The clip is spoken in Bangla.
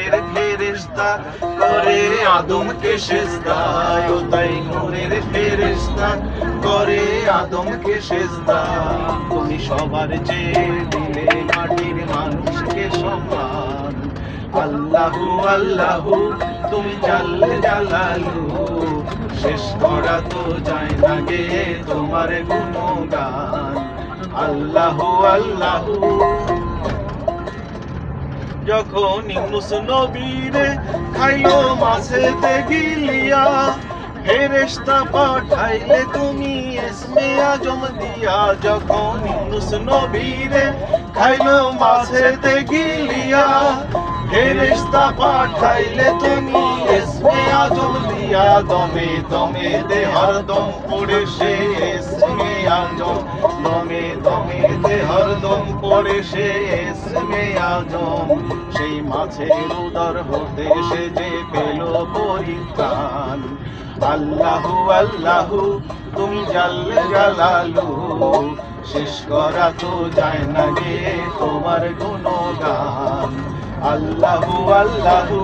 নূরের ফেরেশতা করে আদমকে সিজদা, ও তাই নূরের ফেরেশতা করে আদমকে সিজদা। তুমি সবার চেয়ে দিলে মাটির মানুষকে সম্মান। আল্লাহু আল্লাহু তুমি জাল্লে জালালু, শেষ করা তো যায় না গে তোমার গুণগান। আল্লাহু আল্লাহু। যখন ইউনুস নবীরে খাইলো মাছেতে গিলিয়া, ফেরেশতা পাঠাইলে তুমি ইসমে আজম দিয়া। যখন ইউনুস নবীরে খাইলো মাছেতে গিলিয়া, ফেরেশতা পাঠাইলে তুমি ইসমে আজম দিয়া। দমে দমে দে হরদম পড়ে সে ইসমে আজম, দমে দমে দে হরদম পড়ে সে ইসমে আজম। সেই মাছের উদর হতে সে যে পেল পরিত্রাণ। আল্লাহু আল্লাহু তুমি জাল্লে জালালু, শেষ করা তো যায় না গে তোমার গুণগান। আল্লাহু আল্লাহু।